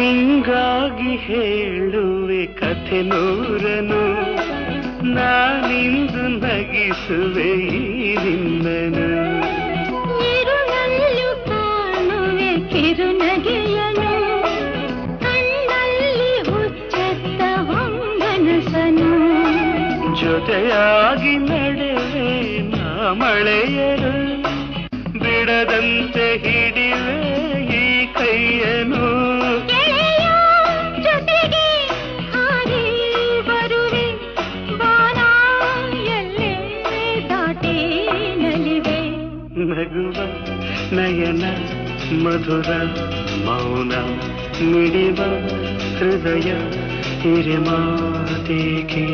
ನಿಂಗಾಗಿ ಹೇಳುವೆ ಕಥೆ ನೂರನು, ನಾನಿಂದು ನಗಿಸುವೆ ಈ ನಿನ್ನನು. ಇರುಳಲ್ಲೂ ಕಾಣುವೆ ಕಿರುನಗೆಯನು, ಕಣ್ಣಲ್ಲಿ ಹುಚ್ಚೆತ್ತ ಹೊಂಗನಸನು. ಜೊತೆಯಾಗಿ ನಡೆವೆ ನಾ ಮಳೆಯರು, ಬಿಡದಂತೆ ಹಿಡಿವೆ ಈ ಕೈಯನು. ಜೊತೆಗೆ ಹಾರಿ ಬರುವೆ, ಬಾಣ ಎಲ್ಲೇ ದಾಟಿ ನಲಿವೆ. ನಗುವ ನಯನ ಮಧುರ ಮೌನ, ಮಿಡಿವ ಹೃದಯ ಹಿರಿಮಾತೇಕೆ.